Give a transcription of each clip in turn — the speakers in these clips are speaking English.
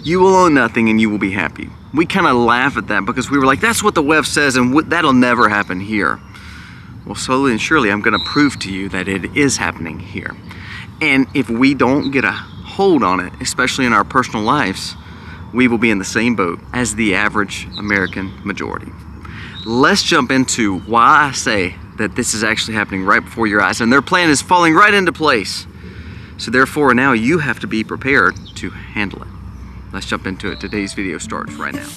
You will own nothing and you will be happy. We kind of laugh at that because we were like, that's what the web says and that'll never happen here. Well, slowly and surely, I'm going to prove to you that it is happening here. And if we don't get a hold on it, especially in our personal lives, we will be in the same boat as the average American majority. Let's jump into why I say that this is actually happening right before your eyes and their plan is falling right into place. So therefore, now you have to be prepared to handle it. Let's jump into it. Today's video starts right now.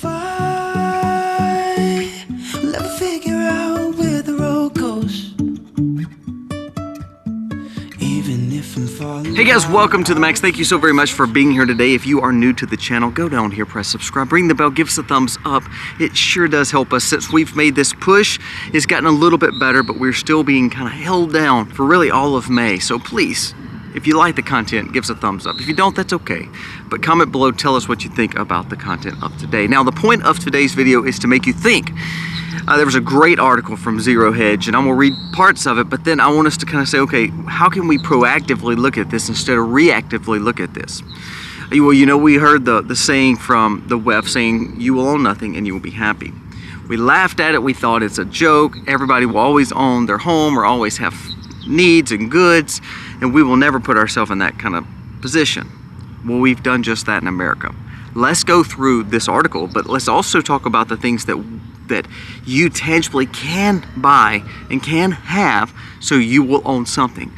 Hey guys, welcome to the Max. Thank you so very much for being here today. If you are new to the channel, go down here, press subscribe, ring the bell, give us a thumbs up. It sure does help us. Since we've made this push, it's gotten a little bit better, but we're still being kind of held down for really all of May. So please, if you like the content, give us a thumbs up. If you don't, that's okay. But comment below, tell us what you think about the content of today. Now, the point of today's video is to make you think. There was a great article from Zero Hedge, and I'm gonna read parts of it, but then I want us to kind of say, okay, how can we proactively look at this instead of reactively look at this? Well, you know, we heard the saying from the web saying, you will own nothing and you will be happy. We laughed at it, we thought it's a joke. Everybody will always own their home or always have needs and goods, and we will never put ourselves in that kind of position. Well, we've done just that in America. Let's go through this article, but let's also talk about the things that you tangibly can buy and can have so you will own something.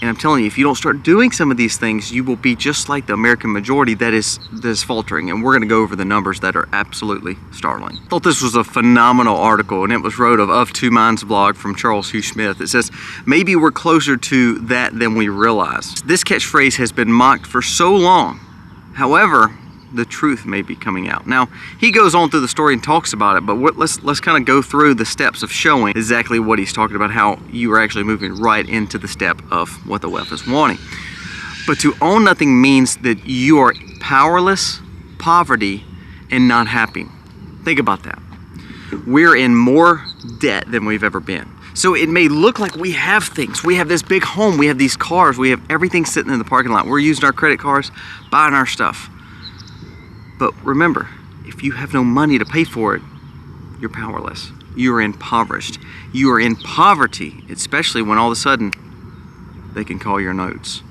And I'm telling you, if you don't start doing some of these things, you will be just like the American majority that is faltering. And we're going to go over the numbers that are absolutely startling. I thought this was a phenomenal article, and it was wrote of Two Minds blog from Charles Hugh Smith. It says, maybe we're closer to that than we realize. This catchphrase has been mocked for so long. However, the truth may be coming out. Now, he goes on through the story and talks about it, but let's kind of go through the steps of showing exactly what he's talking about, how you are actually moving right into the step of what the WEF is wanting. But to own nothing means that you are powerless, poverty, and not happy. Think about that. We're in more debt than we've ever been. So it may look like we have things. We have this big home, we have these cars, we have everything sitting in the parking lot. We're using our credit cards, buying our stuff. But remember, if you have no money to pay for it, you're powerless. You are impoverished. You are in poverty, especially when all of a sudden they can call your notes.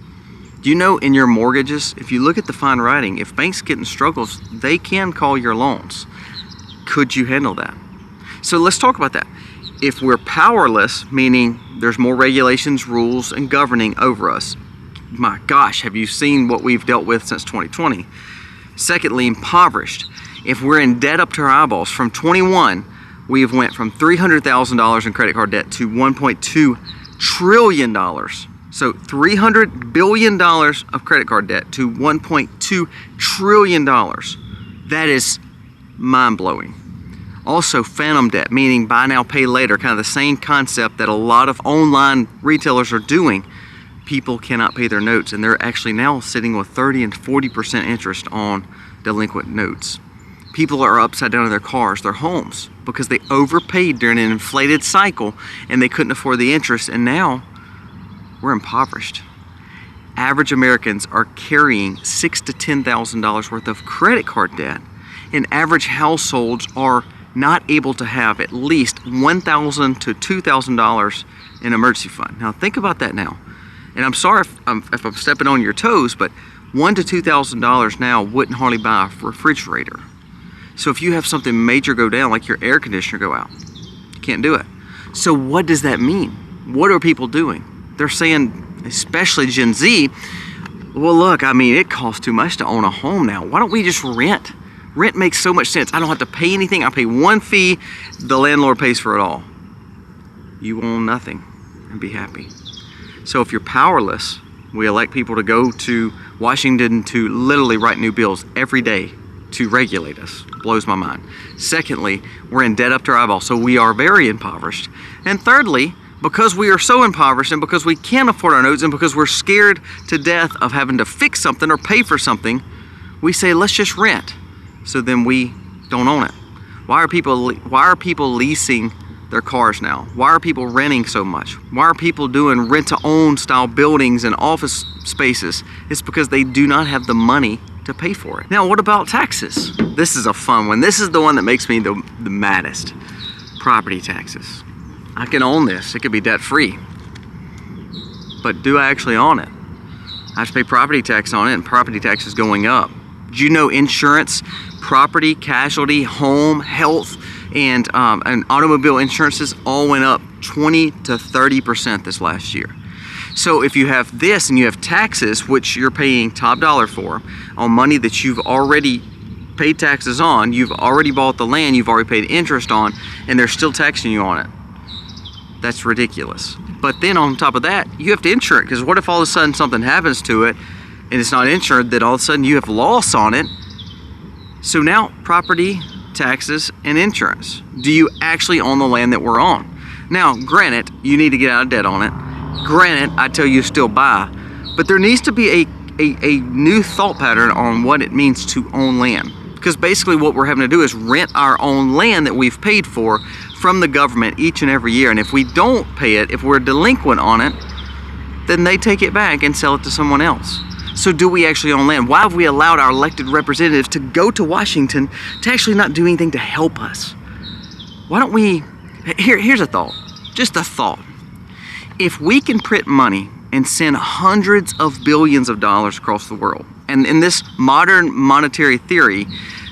Do you know in your mortgages, if you look at the fine writing, if banks get in struggles, they can call your loans. Could you handle that? So let's talk about that. If we're powerless, meaning there's more regulations, rules, and governing over us, my gosh, have you seen what we've dealt with since 2020? Secondly, impoverished. If we're in debt up to our eyeballs, from 21, we have went from $300,000 in credit card debt to $1.2 trillion. So $300 billion of credit card debt to $1.2 trillion. That is mind-blowing. Also, phantom debt, meaning buy now, pay later, kind of the same concept that a lot of online retailers are doing. People cannot pay their notes, and they're actually now sitting with 30 and 40% interest on delinquent notes. People are upside down in their cars, their homes, because they overpaid during an inflated cycle and they couldn't afford the interest, and now we're impoverished. Average Americans are carrying $6,000 to $10,000 worth of credit card debt, and average households are not able to have at least $1,000 to $2,000 in emergency fund. Now think about that now. And I'm sorry if I'm stepping on your toes, but $1,000 to $2,000 now wouldn't hardly buy a refrigerator. So if you have something major go down, like your air conditioner go out, you can't do it. So what does that mean? What are people doing? They're saying, especially Gen Z, well look, I mean, it costs too much to own a home now. Why don't we just rent? Rent makes so much sense. I don't have to pay anything. I pay one fee, the landlord pays for it all. You own nothing and be happy. So if you're powerless, we elect people to go to Washington to literally write new bills every day to regulate us. Blows my mind. Secondly, we're in debt up to our eyeballs, so we are very impoverished. And thirdly, because we are so impoverished and because we can't afford our notes and because we're scared to death of having to fix something or pay for something, we say, let's just rent. So then we don't own it. Why are people leasing their cars now? Why are people renting so much? Why are people doing rent-to-own style buildings and office spaces? It's because they do not have the money to pay for it. Now, what about taxes? This is a fun one. This is the one that makes me the maddest. Property taxes. I can own this. It could be debt-free. But do I actually own it? I have to pay property tax on it, and property tax is going up. Did you know insurance, property, casualty, home, health, and automobile insurances all went up 20 to 30% this last year? So if you have this and you have taxes, which you're paying top dollar for, on money that you've already paid taxes on, you've already bought the land, you've already paid interest on, and they're still taxing you on it. That's ridiculous. But then on top of that, you have to insure it, because what if all of a sudden something happens to it and it's not insured, that all of a sudden you have loss on it? So now property, taxes, and insurance. Do you actually own the land that we're on? Now, granted, you need to get out of debt on it. Granted, I tell you still buy, but there needs to be a new thought pattern on what it means to own land. Because basically what we're having to do is rent our own land that we've paid for from the government each and every year. And if we don't pay it, if we're delinquent on it, then they take it back and sell it to someone else. So do we actually own land? Why have we allowed our elected representatives to go to Washington to actually not do anything to help us? Why don't we, here's a thought, just a thought. If we can print money and send hundreds of billions of dollars across the world, and in this modern monetary theory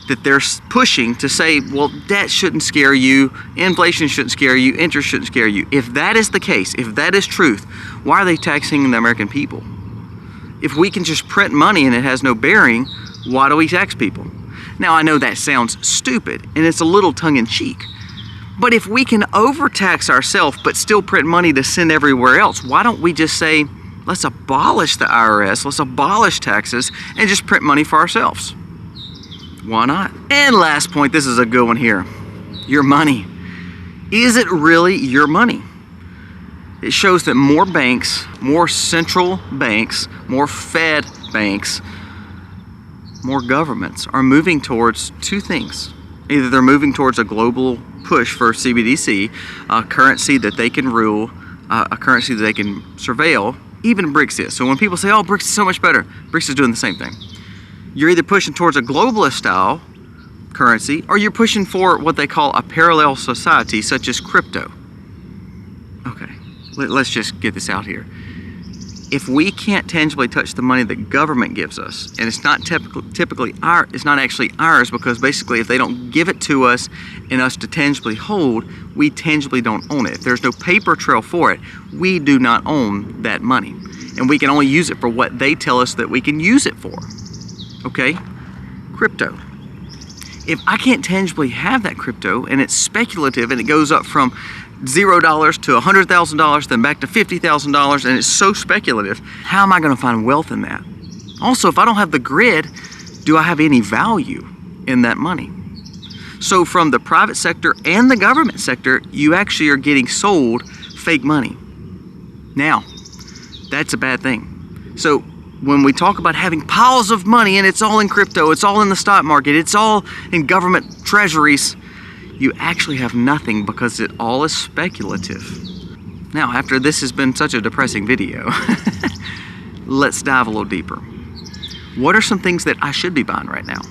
that they're pushing to say, well, debt shouldn't scare you, inflation shouldn't scare you, interest shouldn't scare you. If that is the case, if that is truth, why are they taxing the American people? If we can just print money and it has no bearing, why do we tax people? Now, I know that sounds stupid and it's a little tongue-in-cheek, but if we can overtax ourselves but still print money to send everywhere else, why don't we just say, let's abolish the IRS, let's abolish taxes, and just print money for ourselves? Why not? And last point, this is a good one here. Your money. Is it really your money? It shows that more banks, more central banks, more Fed banks, more governments are moving towards two things. Either they're moving towards a global push for CBDC, a currency that they can rule, a currency that they can surveil. Even BRICS is. So when people say, oh, BRICS is so much better, BRICS is doing the same thing. You're either pushing towards a globalist style currency, or you're pushing for what they call a parallel society, such as crypto. Okay, let's just get this out here. If we can't tangibly touch the money that government gives us, and it's not typically it's not actually ours, because basically if they don't give it to us and us to tangibly hold, we tangibly don't own it. If there's no paper trail for it, we do not own that money. And we can only use it for what they tell us that we can use it for. Okay? Crypto. If I can't tangibly have that crypto and it's speculative and it goes up from $0 to $100,000, then back to $50,000, and it's so speculative, how am I going to find wealth in that? Also, if I don't have the grid, do I have any value in that money? So from the private sector and the government sector, you actually are getting sold fake money. Now, that's a bad thing. So when we talk about having piles of money and it's all in crypto, it's all in the stock market, it's all in government treasuries, you actually have nothing, because it all is speculative. Now, after this has been such a depressing video, let's dive a little deeper. What are some things that I should be buying right now?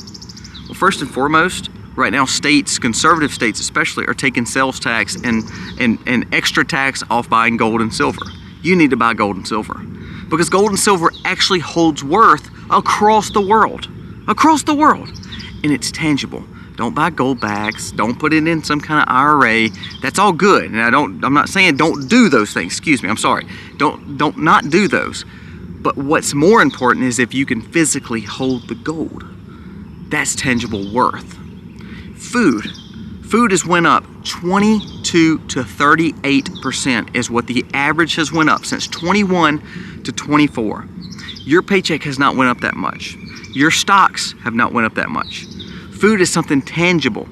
Well, first and foremost, right now states, conservative states especially, are taking sales tax and extra tax off buying gold and silver. You need to buy gold and silver, because gold and silver actually holds worth across the world. Across the world. And it's tangible. Don't buy gold bags. Don't put it in some kind of IRA. That's all good. And I'm not saying don't do those things. Excuse me. I'm sorry. Don't not do those. But what's more important is if you can physically hold the gold. That's tangible worth. Food. Food has went up 22 to 38% is what the average has went up since 21 to 24. Your paycheck has not went up that much. Your stocks have not went up that much. Food is something tangible.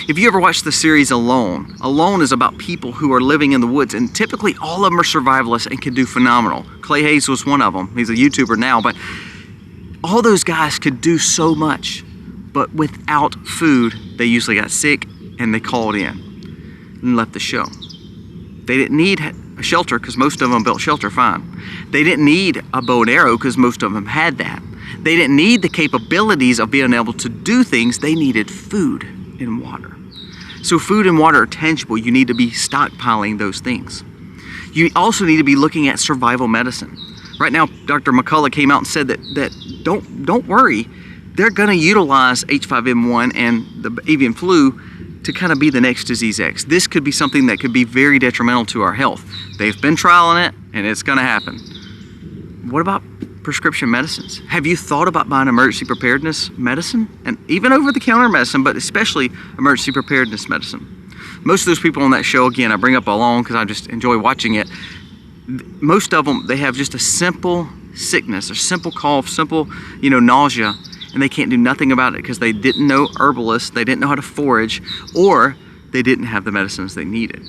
If you ever watch the series Alone, Alone is about people who are living in the woods, and typically all of them are survivalists and can do phenomenal. Clay Hayes was one of them. He's a YouTuber now, but all those guys could do so much, but without food, they usually got sick and they called in and left the show. They didn't need a shelter, because most of them built shelter fine. They didn't need a bow and arrow, because most of them had that. They They didn't need the capabilities of being able to do things. They needed food and water. So food and water are tangible. You need to be stockpiling those things. You also need to be looking at survival medicine. Right now, Dr. McCullough came out and said that don't worry. They're going to utilize H5N1 and the avian flu to kind of be the next disease X. This could be something that could be very detrimental to our health. They've been trialing it, and it's going to happen. What about prescription medicines? Have you thought about buying emergency preparedness medicine? And even over-the-counter medicine, but especially emergency preparedness medicine. Most of those people on that show, again, I bring up along because I just enjoy watching it. Most of them, they have just a simple sickness, a simple cough, simple, nausea, and they can't do nothing about it because they didn't know herbalists, they didn't know how to forage, or they didn't have the medicines they needed.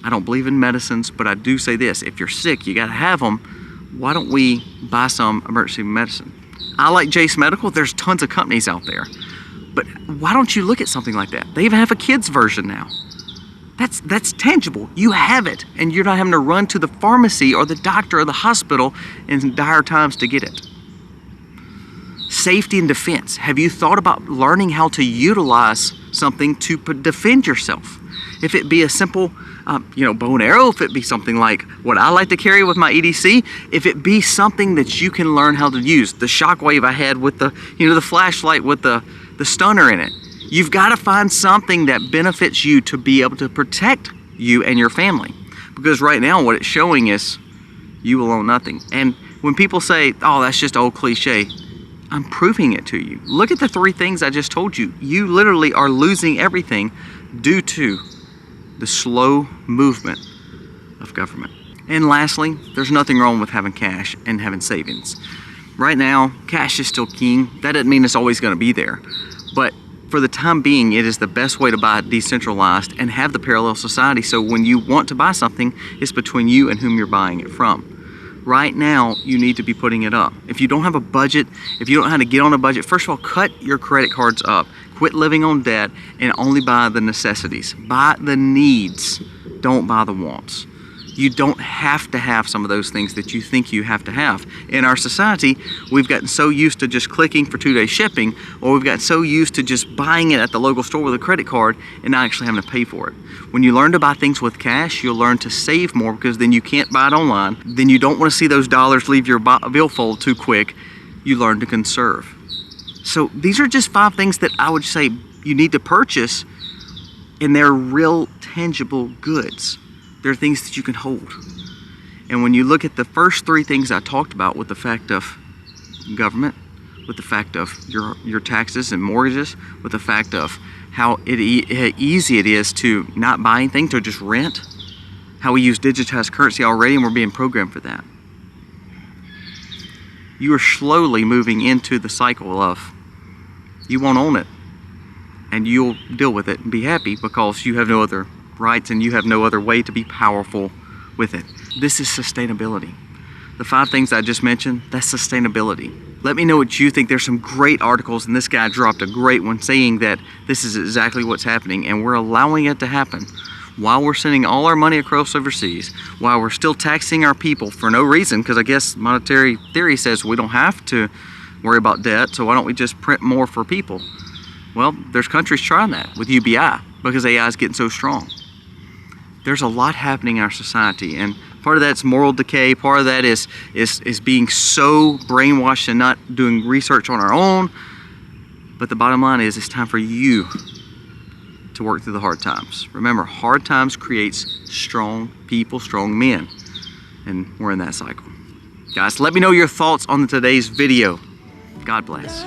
I don't believe in medicines, but I do say this: if you're sick, you got to have them. Why don't we buy some emergency medicine? I like Jace Medical. There's tons of companies out there. But why don't you look at something like that? They even have a kids version now. That's tangible. You have it, and you're not having to run to the pharmacy or the doctor or the hospital in dire times to get it. Safety and defense. Have you thought about learning how to utilize something to defend yourself? If it be a simple bow and arrow, if it be something like what I like to carry with my EDC, if it be something that you can learn how to use, the shockwave I had with the flashlight with the stunner in it. You've got to find something that benefits you to be able to protect you and your family. Because right now what it's showing is you will own nothing. And when people say, oh, that's just old cliche, I'm proving it to you. Look at the 3 things I just told you. You literally are losing everything due to the slow movement of government. And lastly, there's nothing wrong with having cash and having savings. Right now, cash is still king. That doesn't mean it's always going to be there. But for the time being, it is the best way to buy decentralized and have the parallel society. So when you want to buy something, it's between you and whom you're buying it from. Right now, you need to be putting it up. If you don't have a budget, if you don't know how to get on a budget, first of all, cut your credit cards up. Quit living on debt and only buy the necessities. Buy the needs. Don't buy the wants. You don't have to have some of those things that you think you have to have. In our society, we've gotten so used to just clicking for 2-day shipping, or we've gotten so used to just buying it at the local store with a credit card and not actually having to pay for it. When you learn to buy things with cash, you'll learn to save more because then you can't buy it online. Then you don't want to see those dollars leave your billfold too quick. You learn to conserve. So these are just 5 things that I would say you need to purchase, and they're real tangible goods. They're things that you can hold. And when you look at the first 3 things I talked about, with the fact of government, with the fact of your taxes and mortgages, with the fact of how easy it is to not buy anything, to just rent, how we use digitized currency already and we're being programmed for that. You are slowly moving into the cycle of you won't own it and you'll deal with it and be happy because you have no other rights and you have no other way to be powerful with it. This is sustainability. The 5 things I just mentioned, that's sustainability. Let me know what you think. There's some great articles, and this guy dropped a great one saying that this is exactly what's happening, and we're allowing it to happen while we're sending all our money across overseas, while we're still taxing our people for no reason, because I guess monetary theory says we don't have to worry about debt, so why don't we just print more for people? Well, there's countries trying that with UBI because AI is getting so strong. There's a lot happening in our society, and part of that's moral decay, part of that is being so brainwashed and not doing research on our own. But the bottom line is it's time for you to work through the hard times. Remember, hard times creates strong people, strong men, and we're in that cycle. Guys, let me know your thoughts on today's video. God bless.